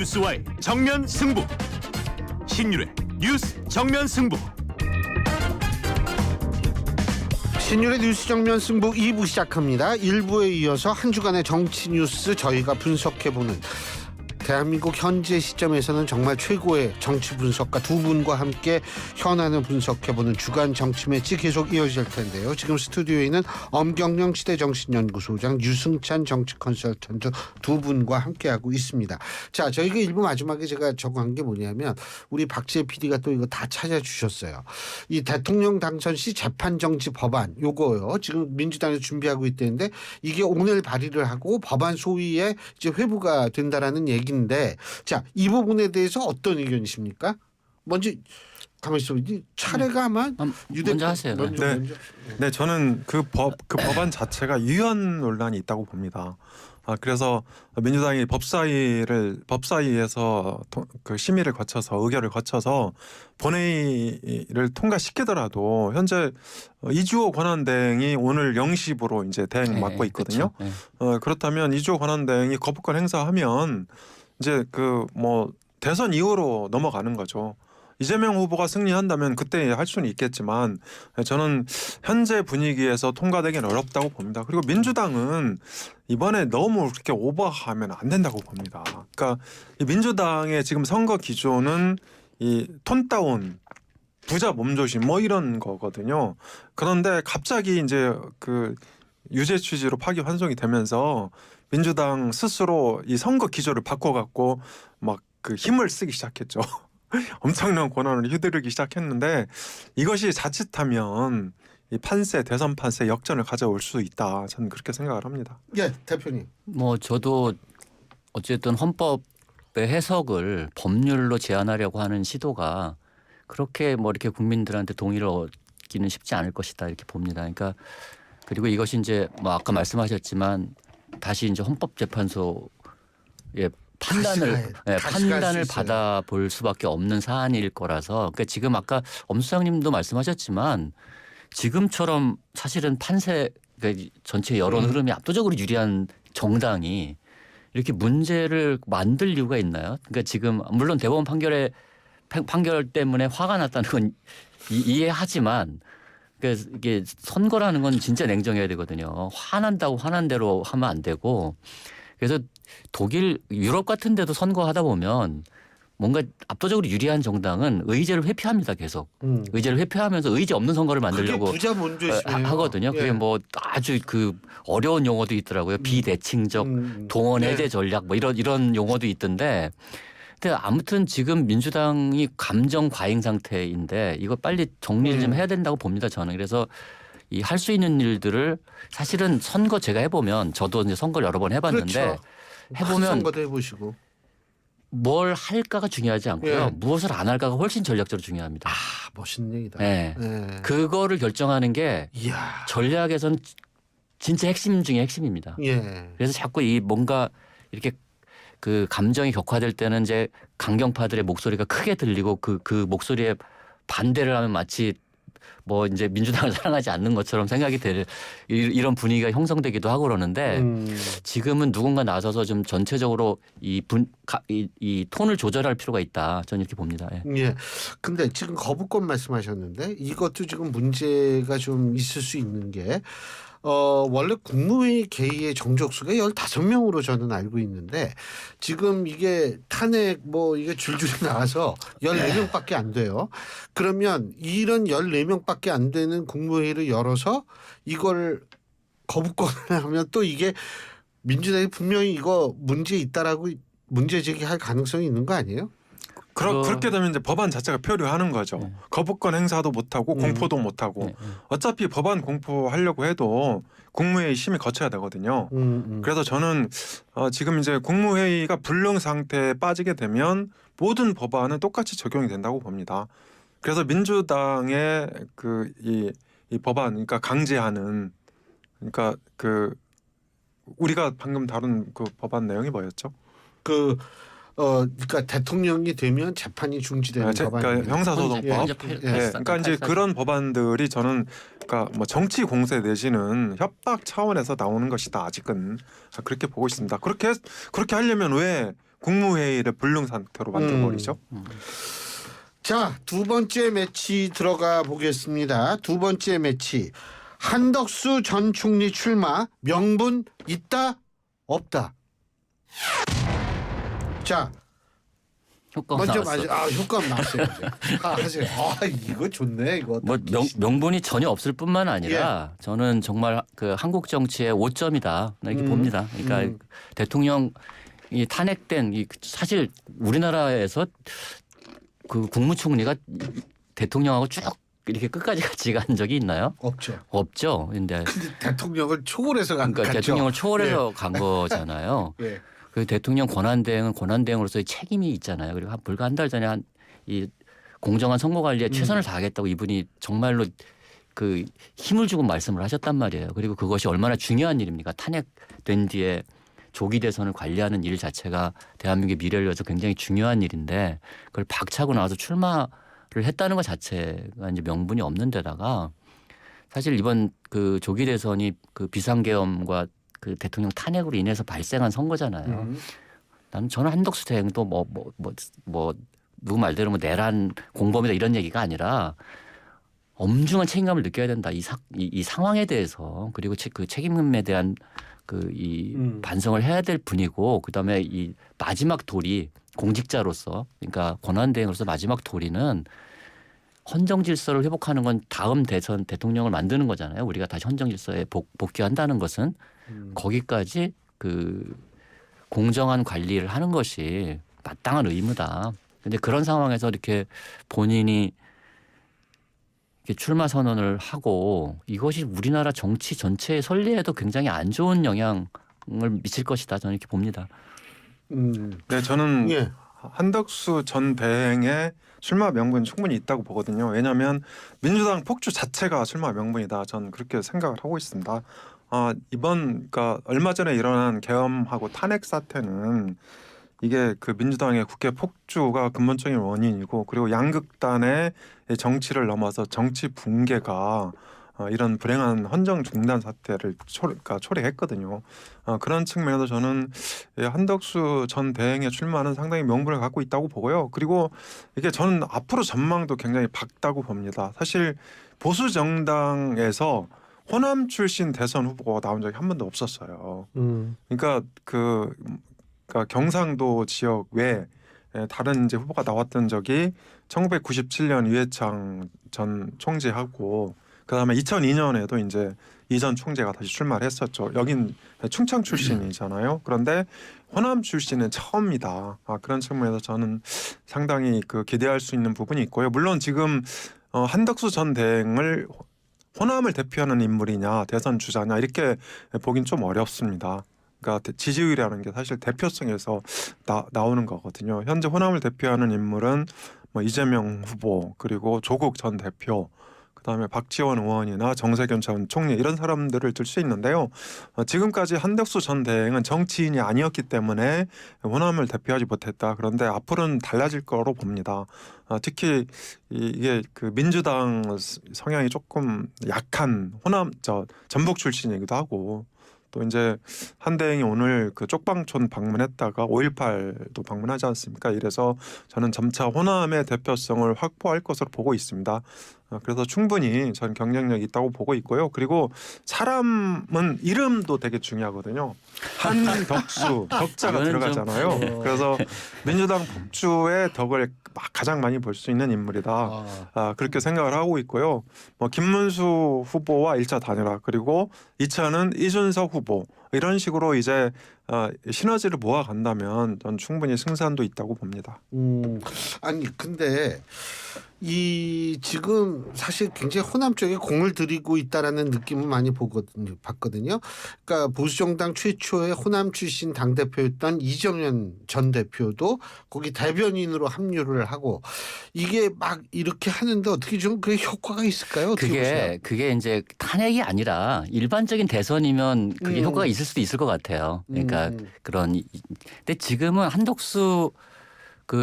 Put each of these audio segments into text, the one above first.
뉴스와의 정면 승부. 신율의 뉴스 정면 승부. 신율의 뉴스 정면 승부 2부 시작합니다. 1부에 이어서 한 주간의 정치 뉴스 저희가 분석해보는, 대한민국 현재 시점에서는 정말 최고의 정치 분석가 두 분과 함께 현안을 분석해보는 주간 정치 매치 계속 이어질 텐데요. 지금 스튜디오에 있는 엄경영 시대정신연구소장, 유승찬 정치 컨설턴트 두 분과 함께하고 있습니다. 자, 저희가 1부 마지막에 제가 적어한 게 뭐냐면, 우리 박지혜 PD가 또 이거 다 찾아주셨어요. 이 대통령 당선 시 재판정지 법안, 요거요. 지금 민주당에서 준비하고 있다는데, 이게 오늘 발의를 하고 법안 소위에 이제 회부가 된다라는 얘기인데, 자, 이 부분에 대해서 어떤 의견이십니까? 먼저 가만히 있어. 차례가 아마 먼저 하세요. 먼저. 네, 저는 그 법안 자체가 유연 논란이 있다고 봅니다. 그래서 민주당이 법사위에서 그 심의를 거쳐서 의결을 거쳐서 본회의를 통과시키더라도 현재 이주호 권한대행이 오늘 0시부로 이제 대행 맡고 있거든요. 그렇다면 이주호 권한대행이 거부권 행사하면 이제 그 뭐 대선 이후로 넘어가는 거죠. 이재명 후보가 승리한다면 그때 할 수는 있겠지만 저는 현재 분위기에서 통과되기는 어렵다고 봅니다. 그리고 민주당은 이번에 너무 그렇게 오버하면 안 된다고 봅니다. 그러니까 이 민주당의 지금 선거 기조는 이 톤다운, 부자 몸조심 뭐 이런 거거든요. 그런데 갑자기 이제 그 유죄 취지로 파기환송이 되면서 민주당 스스로 이 선거 기조를 바꿔갖고 막 그 힘을 쓰기 시작했죠. 엄청난 권한을 휘두르기 시작했는데 이것이 자칫하면 이 대선 판세 역전을 가져올 수 있다. 저는 그렇게 생각을 합니다. 예, 대표님. 뭐 저도 어쨌든 헌법의 해석을 법률로 제한하려고 하는 시도가 그렇게 뭐 이렇게 국민들한테 동의를 얻기는 쉽지 않을 것이다 이렇게 봅니다. 그러니까 그리고 이것이 이제 뭐 아까 말씀하셨지만 다시 이제 헌법재판소의 판단을 받아볼 수밖에 없는 사안일 거라서, 그러니까 지금 아까 엄 수장님도 말씀하셨지만 지금처럼 사실은 판세, 그러니까 전체 여론 흐름이 압도적으로 유리한 정당이 이렇게 문제를 만들 이유가 있나요? 그러니까 지금 물론 대법원 판결 때문에 화가 났다는 건 이해하지만, 그러니까 이게 선거라는 건 진짜 냉정해야 되거든요. 화난다고 화난 대로 하면 안 되고, 그래서 유럽 같은 데도 선거하다 보면 뭔가 압도적으로 유리한 정당은 의제를 회피합니다. 계속. 의제를 회피하면서 의제 없는 선거를 만들려고 그게 부자 몸조심이에요. 하거든요. 그게 예. 뭐 아주 그 어려운 용어도 있더라고요. 비대칭적 동원 해제 전략 뭐 이런 용어도 있던데, 근데 아무튼 지금 민주당이 감정 과잉 상태인데 이거 빨리 정리를 좀 해야 된다고 봅니다. 저는. 그래서 이 할 수 있는 일들을, 사실은 선거 제가 해보면, 저도 이제 선거를 여러 번 해봤는데, 그렇죠. 해보면 선거도 해보시고 뭘 할까가 중요하지 않고요. 예. 무엇을 안 할까가 훨씬 전략적으로 중요합니다. 아, 멋있는 얘기다. 네. 예. 그거를 결정하는 게 이야. 전략에선 진짜 핵심 중에 핵심입니다. 예. 그래서 자꾸 이 뭔가 이렇게 그 감정이 격화될 때는 이제 강경파들의 목소리가 크게 들리고 그 목소리에 반대를 하면 마치 뭐 이제 민주당을 사랑하지 않는 것처럼 생각이 될 이런 분위기가 형성되기도 하고 그러는데, 지금은 누군가 나서서 좀 전체적으로 이 톤을 조절할 필요가 있다. 저는 이렇게 봅니다. 예. 예. 근데 지금 거부권 말씀하셨는데 이것도 지금 문제가 좀 있을 수 있는 게, 원래 국무회의 개의의 정족수가 15명으로 저는 알고 있는데, 지금 이게 탄핵 뭐 이게 줄줄이 나와서 14명밖에 안 돼요. 그러면 이런 14명밖에 안 되는 국무회의를 열어서 이걸 거부권을 하면 또 이게 민주당이 분명히 이거 문제 있다라고 문제 제기할 가능성이 있는 거 아니에요? 그렇게 되면 이제 법안 자체가 표류하는 거죠. 거부권 행사도 못하고 공포도 못하고. 어차피 법안 공포하려고 해도 국무회의 심의 거쳐야 되거든요. 그래서 저는 지금 이제 국무회의가 불능 상태에 빠지게 되면 모든 법안은 똑같이 적용이 된다고 봅니다. 그래서 민주당의 이 법안, 그러니까 강제하는, 그러니까 우리가 방금 다룬 그 법안 내용이 뭐였죠? 그러니까 대통령이 되면 재판이 중지되는 법안. 그러니까 형사소송법. 그러니까 이제 그런 법안들이 저는 그러니까 뭐 정치 공세 내지는 협박 차원에서 나오는 것이다. 아직은 그렇게 보고 있습니다. 그렇게 하려면 왜 국무회의를 불능 상태로 만들어버리죠. 자, 두 번째 매치 들어가 보겠습니다. 두 번째 매치. 한덕수 전 총리 출마 명분 있다 없다. 자, 효과가 먼저 나왔어. 효과 나왔어요. 하세요. 이거 좋네. 이거. 뭐 명분이 전혀 없을 뿐만 아니라 저는 정말 그 한국 정치의 오점이다 이렇게 봅니다. 그러니까 대통령 이 탄핵된 사실 우리나라에서 그 국무총리가 대통령하고 쭉 이렇게 끝까지 같이 간 적이 있나요? 없죠. 근데 대통령을 초월해서 간 그러니까 갔죠. 대통령을 초월해서 간 거잖아요. 예. 그 대통령 권한대행은 권한대행으로서의 책임이 있잖아요. 그리고 불과 한 달 전에 이 공정한 선거 관리에 최선을 다하겠다고 이분이 정말로 그 힘을 주고 말씀을 하셨단 말이에요. 그리고 그것이 얼마나 중요한 일입니까? 탄핵된 뒤에 조기 대선을 관리하는 일 자체가 대한민국의 미래를 위해서 굉장히 중요한 일인데 그걸 박차고 나와서 출마를 했다는 것 자체가 이제 명분이 없는 데다가 사실 이번 그 조기 대선이 그 비상계엄과 그 대통령 탄핵으로 인해서 발생한 선거잖아요. 저는 한덕수 대행도 뭐 누구 말대로 뭐 내란 공범이다 이런 얘기가 아니라 엄중한 책임감을 느껴야 된다. 이 상황에 대해서 그리고 그 책임에 대한 반성을 해야 될 분이고 그다음에 이 마지막 도리 공직자로서 그러니까 권한대행으로서 마지막 도리는 헌정 질서를 회복하는 건 다음 대선 대통령을 만드는 거잖아요. 우리가 다시 헌정 질서에 복귀한다는 것은 거기까지 그 공정한 관리를 하는 것이 마땅한 의무다. 근데 그런 상황에서 이렇게 본인이 이렇게 출마 선언을 하고 이것이 우리나라 정치 전체의 선리에도 굉장히 안 좋은 영향을 미칠 것이다. 저는 이렇게 봅니다. 네, 저는 한덕수 전 대행의 출마 명분이 충분히 있다고 보거든요. 왜냐하면 민주당 폭주 자체가 출마 명분이다. 저는 그렇게 생각을 하고 있습니다. 그러니까 얼마 전에 일어난 계엄하고 탄핵 사태는 이게 그 민주당의 국회 폭주가 근본적인 원인이고 그리고 양극단의 정치를 넘어서 정치 붕괴가 이런 불행한 헌정 중단 사태를 초래했거든요. 그런 측면에서 저는 한덕수 전 대행의 출마는 상당히 명분을 갖고 있다고 보고요. 그리고 이게 저는 앞으로 전망도 굉장히 밝다고 봅니다. 사실 보수 정당에서 호남 출신 대선 후보가 나온 적이 한 번도 없었어요. 그러니까 그러니까 경상도 지역 외에 다른 이제 후보가 나왔던 적이 1997년 유해창 전 총재하고 그다음에 2002년에도 이제 이 전 총재가 다시 출마를 했었죠. 여긴 충청 출신이잖아요. 그런데 호남 출신은 처음이다. 그런 측면에서 저는 상당히 기대할 수 있는 부분이 있고요. 물론 지금 한덕수 전 대행을 호남을 대표하는 인물이냐 대선 주자냐 이렇게 보긴 좀 어렵습니다. 그러니까 지지율이라는 게 사실 대표성에서 나오는 거거든요. 현재 호남을 대표하는 인물은 뭐 이재명 후보 그리고 조국 전 대표 그다음에 박지원 의원이나 정세균 전 총리 이런 사람들을 들 수 있는데요. 지금까지 한덕수 전 대행은 정치인이 아니었기 때문에 호남을 대표하지 못했다. 그런데 앞으로는 달라질 거로 봅니다. 특히 이게 민주당 성향이 조금 약한 호남 전북 출신이기도 하고 또 이제 한 대행이 오늘 쪽방촌 방문했다가 5.18도 방문하지 않습니까? 이래서 저는 점차 호남의 대표성을 확보할 것으로 보고 있습니다. 그래서 충분히 저는 경쟁력이 있다고 보고 있고요. 그리고 사람은 이름도 되게 중요하거든요. 한덕수 덕자가 들어가잖아요. 그래서 민주당 폭주의 덕을 가장 많이 볼 수 있는 인물이다. 그렇게 생각을 하고 있고요. 뭐 김문수 후보와 1차 단일화 그리고 2차는 이준석 후보 이런 식으로 이제 시너지를 모아간다면 전 충분히 승산도 있다고 봅니다. 아니 근데 지금 사실 굉장히 호남 쪽에 공을 들이고 있다라는 느낌을 많이 봤거든요. 그러니까 보수정당 최초의 호남 출신 당 대표였던 이정현 전 대표도 거기 대변인으로 합류를 하고 이게 막 이렇게 하는데 어떻게 좀 그게 효과가 있을까요? 그게 이제 탄핵이 아니라 일반적인 대선이면 그게 효과가 있을 수도 있을 것 같아요. 그러니까 근데 지금은 한덕수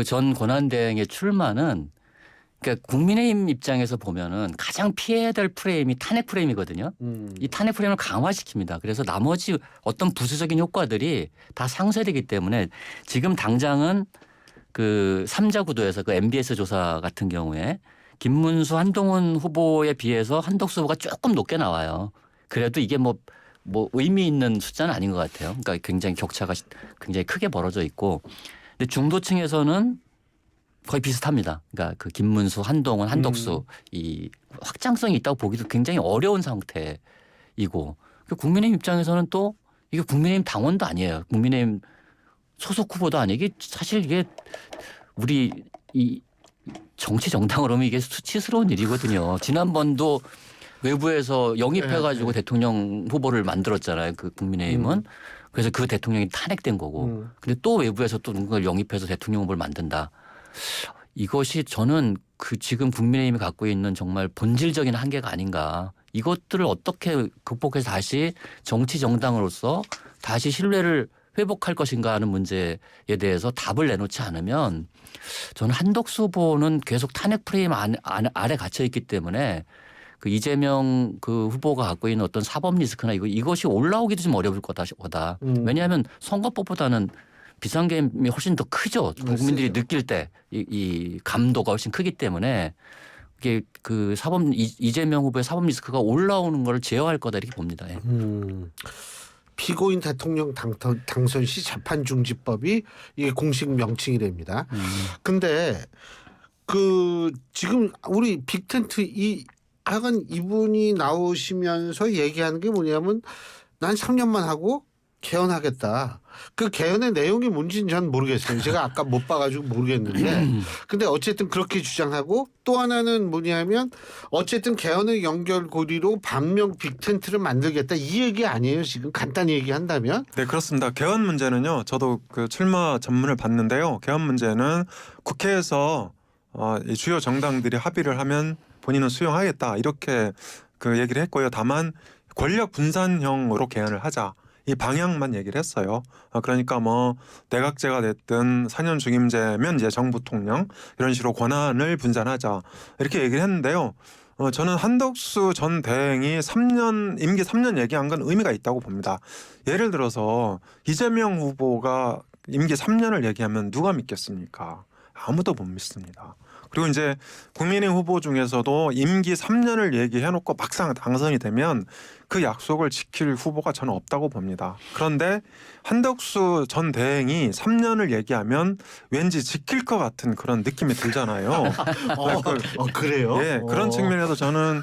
전 권한대행의 출마는 그러니까 국민의힘 입장에서 보면은 가장 피해야 될 프레임이 탄핵 프레임이거든요. 이 탄핵 프레임을 강화시킵니다. 그래서 나머지 어떤 부수적인 효과들이 다 상쇄되기 때문에 지금 당장은 그 3자 구도에서 그 MBS 조사 같은 경우에 김문수 한동훈 후보에 비해서 한덕수 후보가 조금 높게 나와요. 그래도 이게 뭐 의미 있는 숫자는 아닌 것 같아요. 그러니까 굉장히 격차가 굉장히 크게 벌어져 있고, 근데 중도층에서는 거의 비슷합니다. 그러니까 그 김문수, 한동훈, 한덕수 이 확장성이 있다고 보기도 굉장히 어려운 상태이고, 국민의힘 입장에서는 또 이게 국민의힘 당원도 아니에요. 국민의힘 소속 후보도 아니에요. 이게 사실 이게 우리 이 정치 정당으로 하면 이게 수치스러운 일이거든요. 지난번도 외부에서 영입해가지고 대통령 후보를 만들었잖아요. 그 국민의힘은. 그래서 그 대통령이 탄핵된 거고. 근데 또 외부에서 또 누군가를 영입해서 대통령 후보를 만든다. 이것이 저는 그 지금 국민의힘이 갖고 있는 정말 본질적인 한계가 아닌가. 이것들을 어떻게 극복해서 다시 정치 정당으로서 다시 신뢰를 회복할 것인가 하는 문제에 대해서 답을 내놓지 않으면 저는 한덕수 후보는 계속 탄핵 프레임 아래 갇혀 있기 때문에 그 이재명 그 후보가 갖고 있는 어떤 사법 리스크나 이것이 올라오기도 좀 어려울 거다. 왜냐하면 선거법보다는 비상계엄이 훨씬 더 크죠. 국민들이 느낄 때 이 감도가 훨씬 크기 때문에 이게 그 이재명 후보의 사법 리스크가 올라오는 걸 제어할 거다 이렇게 봅니다. 예. 피고인 대통령 당선 시 재판중지법이 이게 공식 명칭이 됩니다. 근데 그 지금 우리 빅텐트 하여간 이분이 나오시면서 얘기하는 게 뭐냐면 난 3년만 하고 개헌하겠다. 그 개헌의 내용이 뭔지는 전 모르겠어요. 제가 아까 못 봐가지고 모르겠는데. 근데 어쨌든 그렇게 주장하고 또 하나는 뭐냐면 어쨌든 개헌의 연결고리로 반명 빅텐트를 만들겠다. 이 얘기 아니에요. 지금 간단히 얘기한다면. 네, 그렇습니다. 개헌 문제는요. 저도 그 출마 전문을 봤는데요. 개헌 문제는 국회에서 이 주요 정당들이 합의를 하면 본인은 수용하겠다. 이렇게 그 얘기를 했고요. 다만 권력 분산형으로 개헌을 하자. 이 방향만 얘기를 했어요. 그러니까 뭐 내각제가 됐든 4년 중임제면 이제 정부 통령 이런 식으로 권한을 분산하자 이렇게 얘기를 했는데요. 저는 한덕수 전 대행이 임기 3년 얘기한 건 의미가 있다고 봅니다. 예를 들어서 이재명 후보가 임기 3년을 얘기하면 누가 믿겠습니까? 아무도 못 믿습니다. 그리고 이제 국민의힘 후보 중에서도 임기 3년을 얘기해놓고 막상 당선이 되면 그 약속을 지킬 후보가 저는 없다고 봅니다. 그런데 한덕수 전 대행이 3년을 얘기하면 왠지 지킬 것 같은 그런 느낌이 들잖아요. 그래요? 예, 그런 측면에서 저는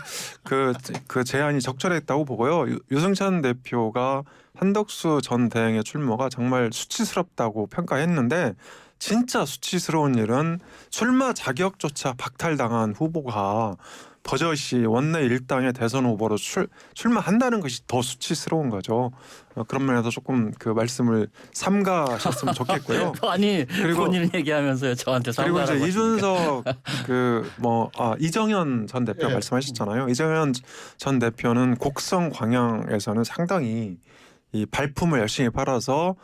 그 제안이 적절했다고 보고요. 유승찬 대표가 한덕수 전 대행의 출마가 정말 수치스럽다고 평가했는데 진짜 수치스러운 일은 출마 자격조차 박탈당한 후보가 버젓이 원내 일당의 대선 후보로 출마한다는 것이 더 수치스러운 거죠. 그런 면에서 조금 그 말씀을 삼가셨으면 좋겠고요. 아니 그리고 본인 얘기하면서요 저한테 그리고 이제 이준석 이정현 전 대표 말씀하셨잖아요. 이정현 전 대표는 곡성 광양에서는 상당히 이 발품을 열심히 팔아서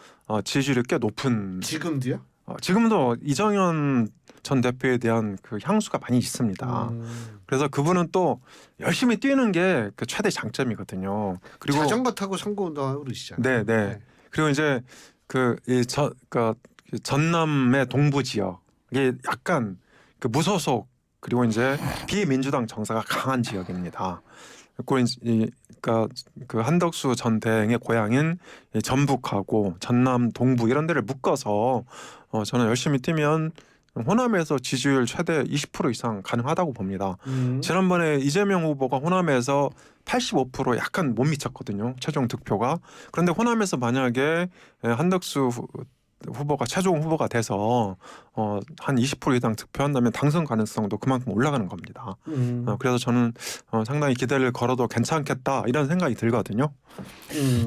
지지율이 꽤 높은. 지금도요? 지금도 이정현 전 대표에 대한 그 향수가 많이 있습니다. 그래서 그분은 또 열심히 뛰는 게 그 최대 장점이거든요. 그리고 자전거 타고 선거운동하고 그러시잖아요. 네. 그리고 이제 전남의 동부 지역 이게 약간 그 무소속 그리고 이제 비민주당 정서가 강한 지역입니다. 그러니까 그 한덕수 전 대행의 고향인 전북하고 전남 동부 이런 데를 묶어서 저는 열심히 뛰면 호남에서 지지율 최대 20% 이상 가능하다고 봅니다. 지난번에 이재명 후보가 호남에서 85% 약간 못 미쳤거든요. 최종 득표가. 그런데 호남에서 만약에 한덕수 후보가 최종 후보가 돼서 한 20% 이상 득표한다면 당선 가능성도 그만큼 올라가는 겁니다. 그래서 저는 상당히 기대를 걸어도 괜찮겠다 이런 생각이 들거든요.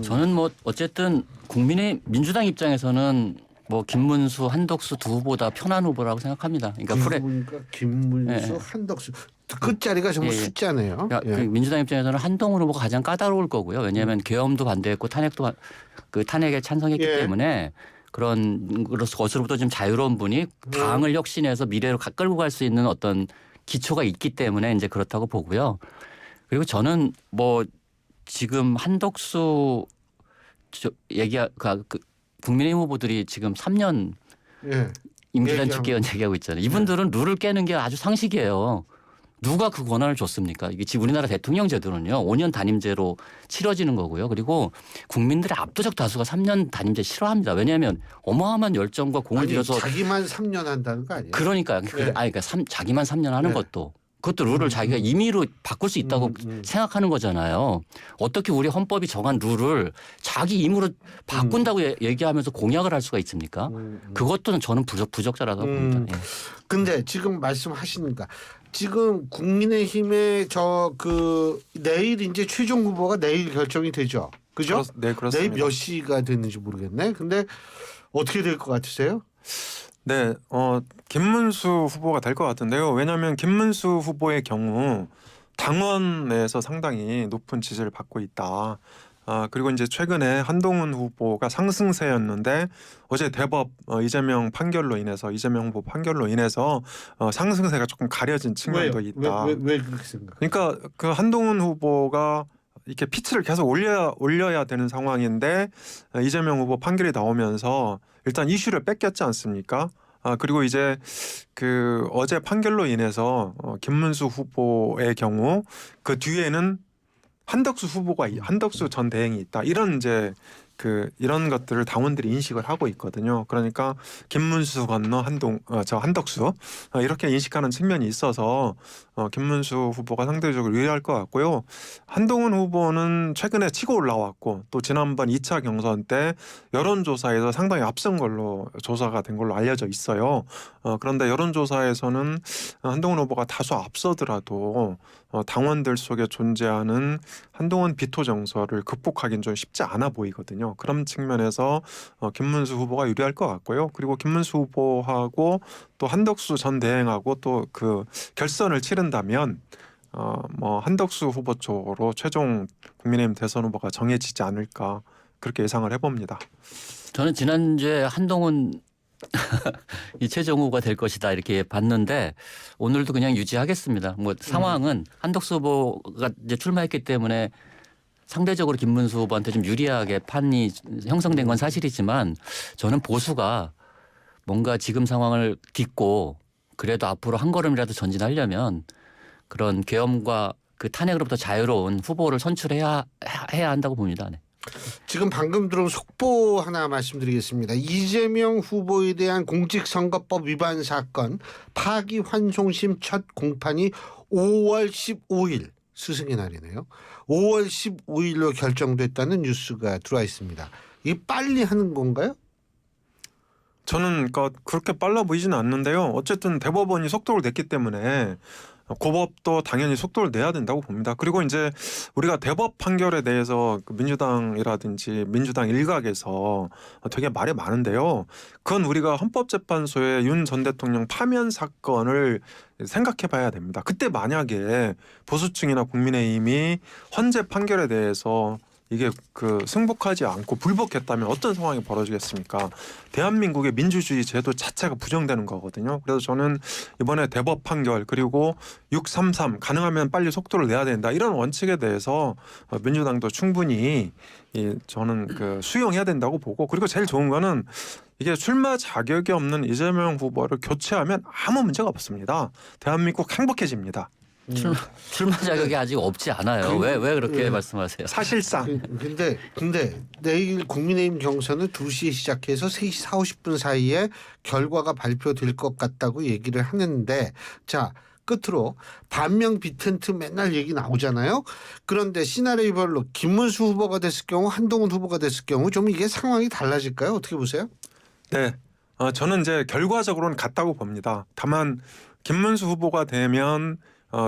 저는 뭐 어쨌든 국민의 민주당 입장에서는 뭐 김문수, 한덕수 두 후보다 편한 후보라고 생각합니다. 그러니까 김문수, 한덕수 끝자리가 정말 숫자네요. 그러니까 그 민주당 입장에서는 한동훈 후보가 가장 까다로울 거고요. 왜냐하면 계엄도 반대했고 탄핵에 찬성했기 때문에 그런 것으로부터 좀 자유로운 분이 당을 혁신해서 미래로 끌고 갈 수 있는 어떤 기초가 있기 때문에 이제 그렇다고 보고요. 그리고 저는 뭐 지금 한덕수 국민의힘 후보들이 지금 3년 예. 임기단 직계연 얘기하고 있잖아요. 이분들은 룰을 깨는 게 아주 상식이에요. 누가 그 권한을 줬습니까? 이게 지금 우리나라 대통령 제도는요. 5년 단임제로 치러지는 거고요. 그리고 국민들의 압도적 다수가 3년 단임제 싫어합니다. 왜냐하면 어마어마한 열정과 공을 들여서 자기만 3년 한다는 거 아니에요? 그러니까 자기만 3년 하는 네. 그것도 룰을 자기가 임의로 바꿀 수 있다고 생각하는 거잖아요. 어떻게 우리 헌법이 정한 룰을 자기 임으로 바꾼다고 얘기하면서 공약을 할 수가 있습니까? 그것도 저는 부적절하다고 봅니다. 예. 근데 지금 말씀하시니까 지금 국민의힘의 내일 이제 최종 후보가 내일 결정이 되죠. 그죠? 네, 그렇습니다. 내일 몇 시가 되는지 모르겠네. 근데 어떻게 될 것 같으세요? 네, 김문수 후보가 될 것 같은데요. 왜냐하면 김문수 후보의 경우 당원 내에서 상당히 높은 지지를 받고 있다. 그리고 이제 최근에 한동훈 후보가 상승세였는데 어제 대법 이재명 후보 판결로 인해서 상승세가 조금 가려진 측면도 있다. 왜 그렇게 생각해요? 그러니까 그 한동훈 후보가 이렇게 피치를 계속 올려야 되는 상황인데 이재명 후보 판결이 나오면서 일단 이슈를 뺏겼지 않습니까? 그리고 이제 그 어제 판결로 인해서 김문수 후보의 경우 그 뒤에는 한덕수 전 대행이 있다. 이런 이제 이런 것들을 당원들이 인식을 하고 있거든요. 그러니까 김문수 건너 한덕수 이렇게 인식하는 측면이 있어서 김문수 후보가 상대적으로 유리할 것 같고요. 한동훈 후보는 최근에 치고 올라왔고 또 지난번 2차 경선 때 여론조사에서 상당히 앞선 걸로 조사가 된 걸로 알려져 있어요. 그런데 여론조사에서는 한동훈 후보가 다소 앞서더라도 당원들 속에 존재하는 한동훈 비토 정서를 극복하기는 좀 쉽지 않아 보이거든요. 그런 측면에서 김문수 후보가 유리할 것 같고요. 그리고 김문수 후보하고 또 한덕수 전 대행하고 또 그 결선을 치른다면 한덕수 후보 쪽으로 최종 국민의힘 대선 후보가 정해지지 않을까 그렇게 예상을 해봅니다. 저는 지난주에 한동훈 이 최종 후보가 될 것이다 이렇게 봤는데 오늘도 그냥 유지하겠습니다. 뭐 상황은 한덕수 후보가 이제 출마했기 때문에 상대적으로 김문수 후보한테 좀 유리하게 판이 형성된 건 사실이지만 저는 보수가 뭔가 지금 상황을 딛고 그래도 앞으로 한 걸음이라도 전진하려면 그런 계엄과 그 탄핵으로부터 자유로운 후보를 선출해야 한다고 봅니다. 네. 지금 방금 들어온 속보 하나 말씀드리겠습니다. 이재명 후보에 대한 공직선거법 위반 사건 파기환송심 첫 공판이 5월 15일 스승의 날이네요. 5월 15일로 결정됐다는 뉴스가 들어와 있습니다. 이게 빨리 하는 건가요? 저는 그렇게 빨라 보이지는 않는데요. 어쨌든 대법원이 속도를 냈기 때문에 고법도 당연히 속도를 내야 된다고 봅니다. 그리고 이제 우리가 대법 판결에 대해서 민주당이라든지 민주당 일각에서 되게 말이 많은데요. 그건 우리가 헌법재판소의 윤 전 대통령 파면 사건을 생각해 봐야 됩니다. 그때 만약에 보수층이나 국민의힘이 헌재 판결에 대해서 이게 승복하지 않고 불복했다면 어떤 상황이 벌어지겠습니까? 대한민국의 민주주의 제도 자체가 부정되는 거거든요. 그래서 저는 이번에 대법 판결 그리고 633 가능하면 빨리 속도를 내야 된다 이런 원칙에 대해서 민주당도 충분히 저는 수용해야 된다고 보고 그리고 제일 좋은 거는 이게 출마 자격이 없는 이재명 후보를 교체하면 아무 문제가 없습니다. 대한민국 행복해집니다. 출마 자격이 아직 없지 않아요. 왜 그렇게 말씀하세요? 사실상. 근데 내일 국민의힘 경선은 2시에 시작해서 3시 40분 사이에 결과가 발표될 것 같다고 얘기를 하는데 자 끝으로 반명 비텐트 맨날 얘기 나오잖아요. 그런데 시나리오별로 김문수 후보가 됐을 경우 한동훈 후보가 됐을 경우 좀 이게 상황이 달라질까요? 어떻게 보세요? 네. 저는 이제 결과적으로는 같다고 봅니다. 다만 김문수 후보가 되면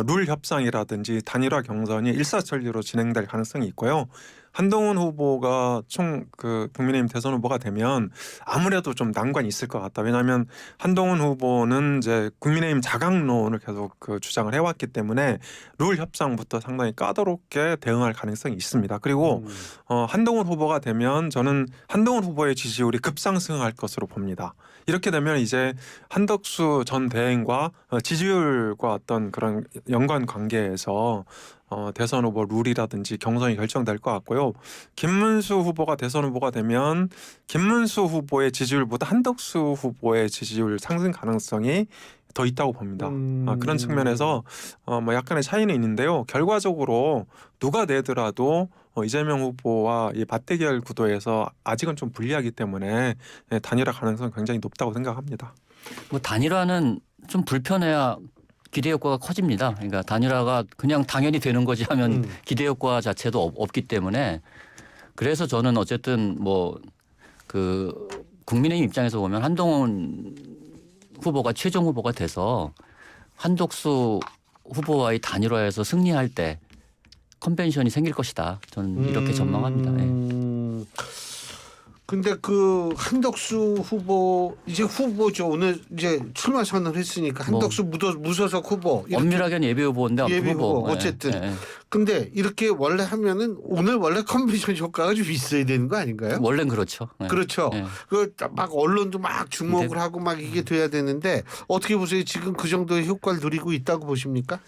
룰 협상이라든지 단일화 경선이 일사천리로 진행될 가능성이 있고요. 한동훈 후보가 국민의힘 대선 후보가 되면 아무래도 좀 난관이 있을 것 같다. 왜냐하면 한동훈 후보는 이제 국민의힘 자강론을 계속 주장을 해왔기 때문에 룰 협상부터 상당히 까다롭게 대응할 가능성이 있습니다. 그리고 한동훈 후보가 되면 저는 한동훈 후보의 지지율이 급상승할 것으로 봅니다. 이렇게 되면 이제 한덕수 전 대행과 지지율과 어떤 그런 연관 관계에서 대선 후보 룰이라든지 경선이 결정될 것 같고요. 김문수 후보가 대선 후보가 되면 김문수 후보의 지지율보다 한덕수 후보의 지지율 상승 가능성이 더 있다고 봅니다. 그런 측면에서 뭐 약간의 차이는 있는데요. 결과적으로 누가 내더라도 이재명 후보와 이 맞대결 구도에서 아직은 좀 불리하기 때문에 단일화 가능성이 굉장히 높다고 생각합니다. 뭐 단일화는 좀 불편해야 기대 효과가 커집니다. 그러니까 단일화가 그냥 당연히 되는 거지 하면 기대 효과 자체도 없기 때문에 그래서 저는 어쨌든 뭐 국민의힘 입장에서 보면 한동훈 후보가 최종 후보가 돼서 한덕수 후보와의 단일화에서 승리할 때 컨벤션이 생길 것이다. 저는 이렇게 전망합니다. 근데 한덕수 후보 이제 후보죠. 오늘 이제 출마 선언을 했으니까 한덕수 무소속 후보. 엄밀하게는 예비 후보인데 예비 후보 어쨌든. 근데 이렇게 원래 하면은 오늘 원래 컨벤션 효과가 좀 있어야 되는 거 아닌가요? 원래는 그렇죠. 그렇죠. 막 언론도 막 주목을 하고 막 이게 돼야 되는데 어떻게 보세요? 지금 그 정도의 효과를 누리고 있다고 보십니까?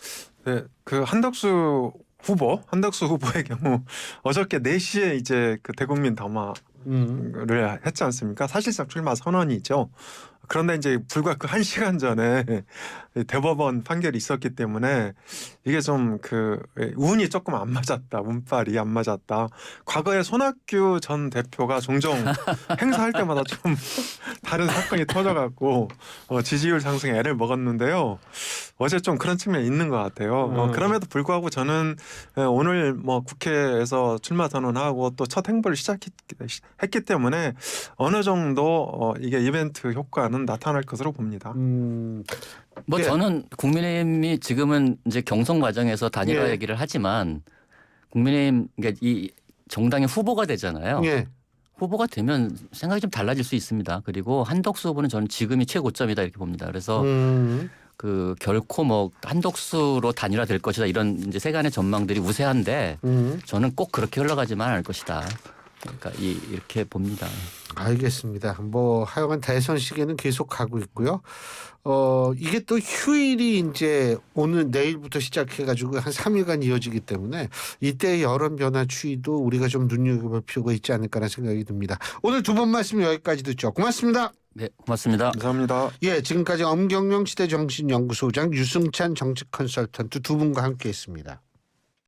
네, 한덕수 후보의 경우 어저께 4시에 이제 대국민 담화를 했지 않습니까? 사실상 출마 선언이죠. 그런데 이제 불과 1시간 전에 대법원 판결이 있었기 때문에 이게 좀 운이 조금 안 맞았다. 운빨이 안 맞았다. 과거에 손학규 전 대표가 종종 행사할 때마다 좀 다른 사건이 터져갖고 지지율 상승에 애를 먹었는데요. 어제 좀 그런 측면이 있는 것 같아요. 그럼에도 불구하고 저는 오늘 국회에서 출마 선언하고 또 첫 행보를 시작했기 때문에 어느 정도 이게 이벤트 효과는 나타날 것으로 봅니다. 뭐 저는 국민의힘이 지금은 이제 경선 과정에서 단일화 얘기를 하지만 국민의힘 그러니까 이 정당의 후보가 되잖아요. 후보가 되면 생각이 좀 달라질 수 있습니다. 그리고 한덕수 후보는 저는 지금이 최고점이다 이렇게 봅니다. 그래서 결코 뭐 한덕수로 단일화될 것이다 이런 이제 세간의 전망들이 우세한데 저는 꼭 그렇게 흘러가지만 않을 것이다. 그러니까 이렇게 봅니다. 알겠습니다. 뭐 하여간 대선 시기는 계속 가고 있고요. 이게 또 휴일이 이제 오늘 내일부터 시작해가지고 한 3일간 이어지기 때문에 이때 여론 변화 추이도 우리가 좀 눈여겨볼 필요가 있지 않을까라는 생각이 듭니다. 오늘 두 번 말씀 여기까지 듣죠. 고맙습니다. 네, 고맙습니다. 감사합니다. 지금까지 엄경영 시대정신연구소장 유승찬 정치 컨설턴트 두 분과 함께했습니다.